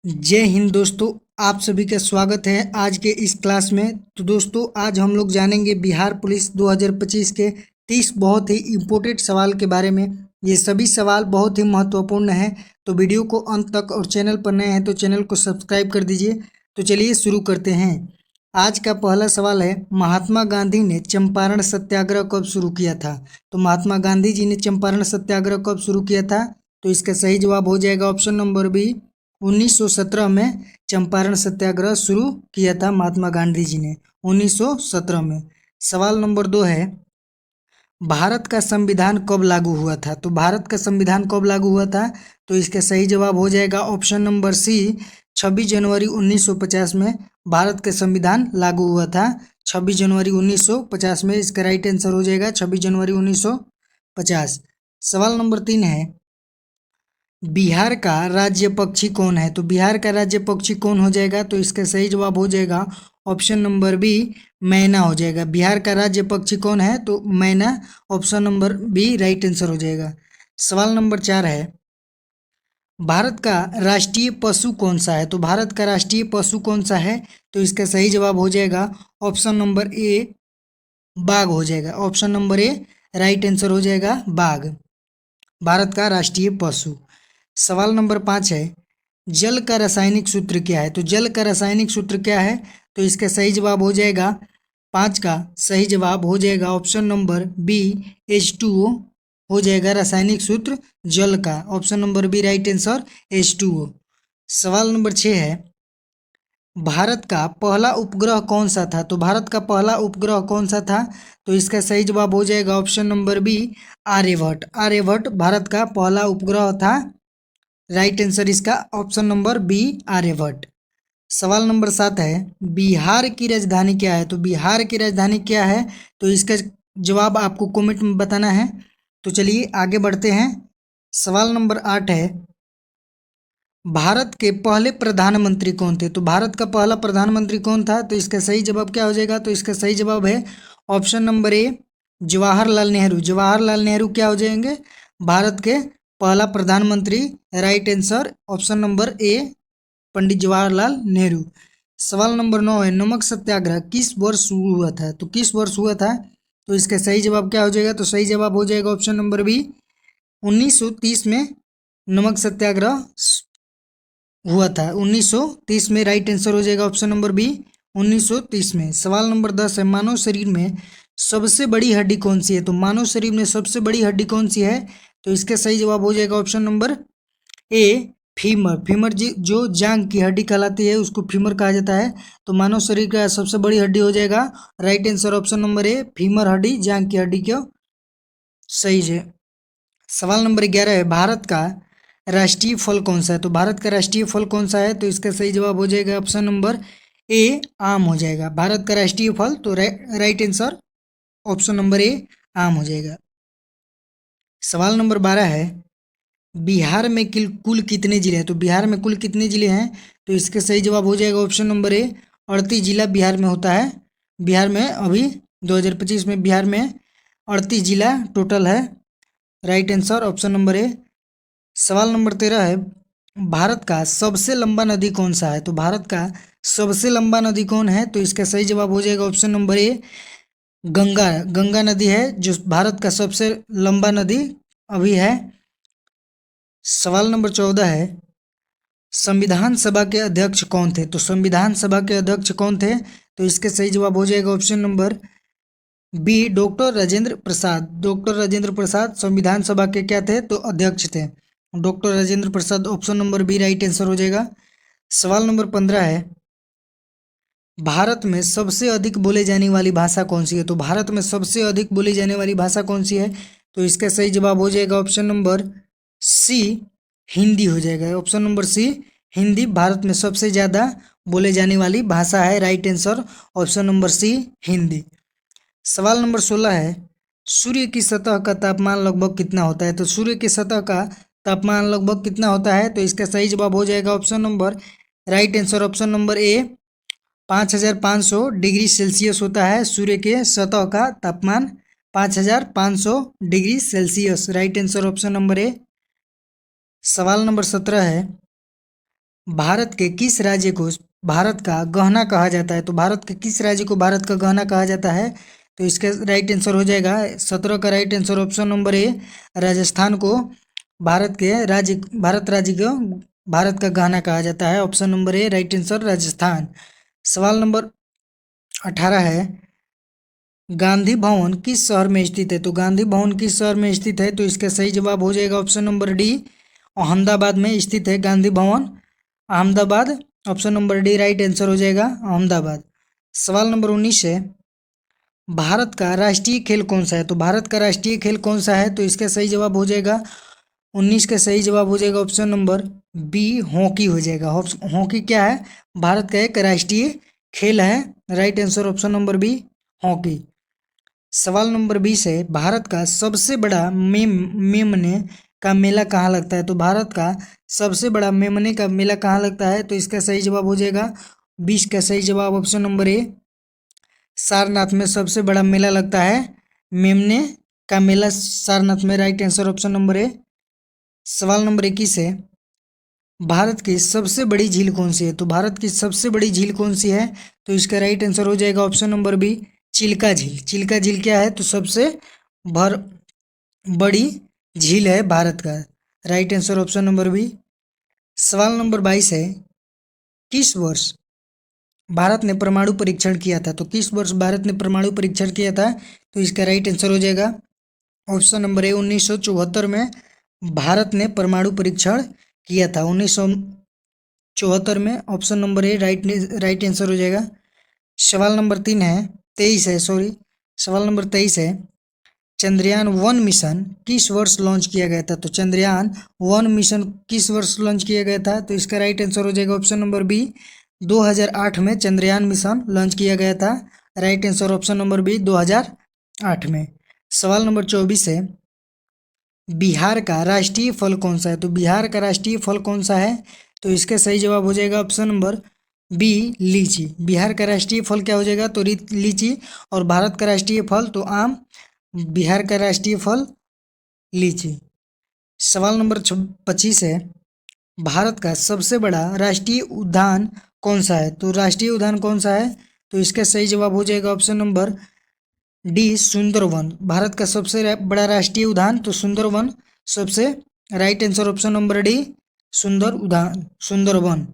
जय हिंद दोस्तों। आप सभी का स्वागत है आज के इस क्लास में। तो दोस्तों आज हम लोग जानेंगे बिहार पुलिस 2025 के 30 बहुत ही इम्पोर्टेंट सवाल के बारे में। ये सभी सवाल बहुत ही महत्वपूर्ण हैं, तो वीडियो को अंत तक और चैनल पर नए हैं तो चैनल को सब्सक्राइब कर दीजिए। तो चलिए शुरू करते हैं। आज का पहला सवाल है, महात्मा गांधी ने चंपारण सत्याग्रह कब शुरू किया था? तो महात्मा गांधी जी ने चंपारण सत्याग्रह कब शुरू किया था? तो इसका सही जवाब हो जाएगा ऑप्शन नंबर बी, 1917 में चंपारण सत्याग्रह शुरू किया था महात्मा गांधी जी ने 1917 में। सवाल नंबर 2 है, भारत का संविधान कब लागू हुआ था? तो भारत का संविधान कब लागू हुआ था? तो इसका सही जवाब हो जाएगा ऑप्शन नंबर सी, 26 जनवरी 1950 में भारत का संविधान लागू हुआ था। 26 जनवरी 1950 में इसका राइट आंसर हो जाएगा 26 जनवरी 1950। सवाल नंबर 3 है, बिहार का राज्य पक्षी कौन है? तो बिहार का राज्य पक्षी कौन हो जाएगा? तो इसका सही जवाब हो जाएगा ऑप्शन नंबर बी, मैना हो जाएगा। बिहार का राज्य पक्षी कौन है? तो मैना, option number B right answer हो जाएगा। सवाल नंबर 4 है, भारत का राष्ट्रीय पशु कौन सा है? तो भारत का राष्ट्रीय पशु कौन सा है? तो इसका सही जवाब हो जाएगा ऑप्शन नंबर ए, बाघ हो जाएगा। ऑप्शन नंबर ए राइट आंसर हो जाएगा बाघ, भारत का राष्ट्रीय पशु। सवाल नंबर 5 है, जल का रासायनिक सूत्र क्या है? तो जल का रासायनिक सूत्र क्या है? तो इसका सही जवाब हो जाएगा 5 का सही जवाब हो जाएगा ऑप्शन नंबर बी, H2O हो जाएगा रासायनिक सूत्र जल का। Option number B right answer H2O। सवाल नंबर 6 है, भारत का पहला उपग्रह कौन सा था? तो भारत का पहला उपग्रह कौन सा था? तो इसका सही जवाब हो जाएगा option number B, Aryabhata. Aryabhata Bharat का पहला उपग्रह था। राइट आंसर इसका ऑप्शन नंबर बी, आर्यभट्ट। सवाल नंबर 7 है, बिहार की राजधानी क्या है? तो बिहार की राजधानी क्या है? तो इसका जवाब आपको कमेंट में बताना है। तो चलिए आगे बढ़ते हैं। सवाल नंबर 8 है, भारत के पहले प्रधानमंत्री कौन थे? तो भारत का पहला प्रधानमंत्री कौन था? तो इसका सही जवाब क्या हो जाएगा? तो इसका सही जवाब है option number A, Jawaharlal Nehru. Jawaharlal Nehru क्या हो जाएंगे? भारत के पहला प्रधानमंत्री। Right answer option number A, Pandit Jawaharlal Nehru. सवाल नंबर 9 है, नमक सत्याग्रह किस वर्ष शुरू हुआ था? तो किस वर्ष हुआ था? तो इसका सही जवाब क्या हो जाएगा? तो सही जवाब हो जाएगा ऑप्शन नंबर बी, 1930 में नमक सत्याग्रह हुआ था। 1930 में राइट आंसर हो जाएगा ऑप्शन नंबर बी, 1930 में। सवाल नंबर 10 है, मानव शरीर में सबसे बड़ी हड्डी कौन सी है? तो मानव शरीर में सबसे बड़ी हड्डी कौन सी है? तो इसका सही जवाब हो जाएगा option number A, femur. Femur जी जो जांग की हड्डी कहलाती है उसको फीमर कहा जाता है। तो मानव शरीर का सबसे बड़ी हड्डी हो जाएगा right answer option number A, femur हड्डी, जांग की हड्डी क्यों सही है। सवाल नंबर 11 है, भारत का राष्ट्रीय फल कौन सा है? तो भारत का राष्ट्रीय फल कौन सा है? तो इसका सही जवाब हो जाएगा ऑप्शन नंबर ए, आम हो जाएगा। भारत का राष्ट्रीय फल, तो राइट आंसर ऑप्शन नंबर ए, आम हो जाएगा। सवाल नंबर 12 है, बिहार में कुल कितने जिले हैं? तो बिहार में कुल कितने जिले हैं? तो इसका सही जवाब हो जाएगा ऑप्शन नंबर ए, 38 जिला बिहार में होता है। बिहार में अभी 2025 में बिहार में 38 जिला टोटल है। राइट आंसर ऑप्शन नंबर ए। सवाल नंबर 13 है, भारत का सबसे लंबा नदी कौन सा है? तो भारत का सबसे लंबा नदी कौन है? तो इसका सही जवाब हो जाएगा ऑप्शन नंबर ए, गंगा। गंगा नदी है जो भारत का सबसे लंबा नदी अभी है। सवाल नंबर 14 है, संविधान सभा के अध्यक्ष कौन थे? तो संविधान सभा के अध्यक्ष कौन थे? तो इसका सही जवाब हो जाएगा option number B, doctor Rajendra Prasad. Doctor Rajendra Prasad संविधान सभा के क्या थे? तो अध्यक्ष थे, doctor Rajendra Prasad. Option number B right answer हो जाएगा। सवाल नंबर 15 है, भारत में सबसे अधिक बोले जाने वाली भाषा कौन सी है? तो भारत में सबसे अधिक बोली जाने वाली भाषा कौन सी है? तो इसका सही जवाब हो जाएगा ऑप्शन नंबर सी, हिंदी हो जाएगा। Option number C, Hindi Bharat में सबसे ज़्यादा बोले जाने वाली भाषा है। Right answer option number C, Hindi. सवाल नंबर 16 है, सूर्य की सतह का तापमान लगभग कितना होता है? तो सूर्य की सतह का तापमान लगभग कितना होता है? तो इसका सही जवाब हो जाएगा option number right answer option number ए, 5500 डिग्री सेल्सियस होता है सूर्य के सतह का तापमान, 5500 degree Celsius. Right answer option number ए। सवाल नंबर 17 है, भारत के किस राज्य को भारत का गहना कहा जाता है? तो भारत के किस राज्य को भारत का गहना कहा जाता है? तो इसका राइट आंसर हो जाएगा 17 का राइट आंसर ऑप्शन नंबर ए, राजस्थान को भारत राज्य को भारत का गहना कहा जाता है। ऑप्शन नंबर ए राइट आंसर राजस्थान। सवाल नंबर 18 है, गांधी भवन किस शहर में स्थित है? तो गांधी भवन किस शहर में स्थित है? तो इसका सही जवाब हो जाएगा ऑप्शन नंबर डी, अहमदाबाद में स्थित है Gandhi Bhavan, Ahmedabad. Option number D right answer हो जाएगा अहमदाबाद। सवाल नंबर 19 है, भारत का राष्ट्रीय खेल कौन सा है? तो भारत का राष्ट्रीय खेल कौन सा है? तो इसका सही जवाब हो जाएगा 19 का सही जवाब हो जाएगा ऑप्शन नंबर बी, हॉकी हो जाएगा। हॉकी क्या है? भारत का एक राष्ट्रीय खेल है। Right answer option number B, hockey. सवाल नंबर 20 है, भारत का सबसे बड़ा मेमने का मेला कहाँ लगता है? तो भारत का सबसे बड़ा मेमने का मेला कहाँ लगता है? तो इसका सही जवाब हो जाएगा 20 का सही जवाब ऑप्शन नंबर ए, सारनाथ में सबसे बड़ा मेला लगता है मेमने का मेला सारनाथ में। राइट आंसर ऑप्शन नंबर ए। सवाल नंबर 21 है, भारत की सबसे बड़ी झील कौन सी है? तो भारत की सबसे बड़ी झील कौन सी है? तो इसका राइट आंसर हो जाएगा ऑप्शन नंबर बी, चिल्का झील। चिल्का झील क्या है? तो सबसे भर बड़ी झील है भारत का। Right answer option number B. सवाल नंबर 22 है, किस वर्ष भारत ने परमाणु परीक्षण किया था? तो किस वर्ष भारत ने परमाणु परीक्षण किया था? तो इसका राइट आंसर हो जाएगा ऑप्शन नंबर ए, 1974 में भारत ने परमाणु परीक्षण किया था। 1974 में। ऑप्शन नंबर ए राइट आंसर हो जाएगा। सवाल नंबर 23 है, सवाल नंबर 23 है, चंद्रयान 1 मिशन किस वर्ष लॉन्च किया गया था? तो चंद्रयान 1 मिशन किस वर्ष लॉन्च किया गया था? तो इसका राइट आंसर हो जाएगा ऑप्शन नंबर बी, 2008 में चंद्रयान मिशन लॉन्च किया गया था। Right answer option number B, 2008 में। सवाल नंबर 24 है, बिहार का राष्ट्रीय फल कौन सा है? तो बिहार का राष्ट्रीय फल कौन सा है? तो इसका सही जवाब हो जाएगा ऑप्शन नंबर बी, लीची। बिहार का राष्ट्रीय फल क्या हो जाएगा? तो लीची। और भारत का राष्ट्रीय फल तो आम, बिहार का राष्ट्रीय फल लीची। सवाल नंबर 25 है, भारत का सबसे बड़ा राष्ट्रीय उद्यान कौन सा है? तो राष्ट्रीय उद्यान कौन सा है? तो इसका सही जवाब हो जाएगा option number D, Sundarban. Bharat का सबसे बड़ा राष्ट्रीय उद्यान तो सुंदरवन सबसे right answer option number D, Sundarban.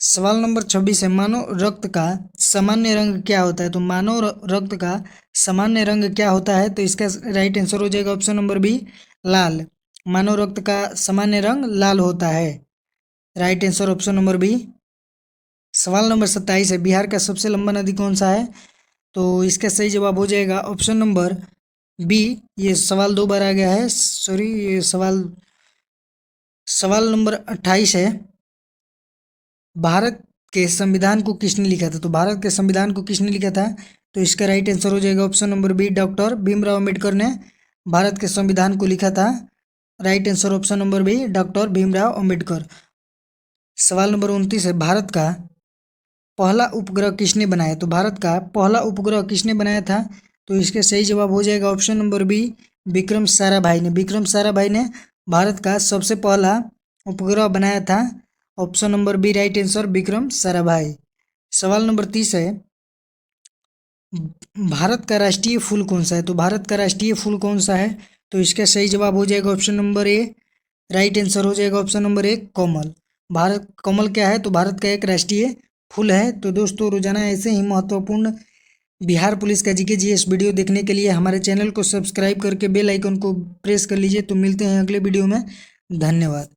सवाल नंबर 26 है, मानव रक्त का सामान्य रंग क्या होता है? तो मानव रक्त का सामान्य रंग क्या होता है? तो इसका राइट आंसर हो जाएगा ऑप्शन नंबर बी, लाल। मानव रक्त का सामान्य रंग लाल होता है। Right answer option number B. सवाल नंबर 27 है, बिहार का सबसे लंबा नदी कौन सा है? तो इसका सही जवाब हो जाएगा ऑप्शन नंबर बी। ये सवाल 2 बार आ गया है, सॉरी। ये सवाल नंबर 28 है, भारत के संविधान को किसने लिखा था? तो भारत के संविधान को किसने लिखा था? तो इसका राइट आंसर हो जाएगा option number B, doctor Bhimrao Ambedkar ने भारत के संविधान को लिखा था। Right answer option number B, doctor Bhimrao Ambedkar. सवाल नंबर 29 है, भारत का पहला उपग्रह किसने बनाया? तो भारत का पहला उपग्रह किसने बनाया था? तो इसका सही जवाब हो जाएगा option number B, Vikram Sarabhai ने। विक्रम साराभाई ने भारत का सबसे पहला उपग्रह बनाया था। Option number B right answer, Vikram Sarabhai. सवाल नंबर 30 है, भारत का राष्ट्रीय फूल कौन सा है? तो भारत का राष्ट्रीय फूल कौन सा है? तो इसका सही जवाब हो जाएगा ऑप्शन नंबर ए, राइट आंसर हो जाएगा ऑप्शन नंबर ए, कमल। कमल क्या है? तो भारत का एक राष्ट्रीय फूल है। तो दोस्तों, रोजाना ऐसे ही महत्वपूर्ण बिहार पुलिस का जीके जीएस वीडियो देखने के लिए हमारे चैनल को सब्सक्राइब करके बेल आइकन को प्रेस कर लीजिए। तो मिलते हैं अगले वीडियो में। धन्यवाद।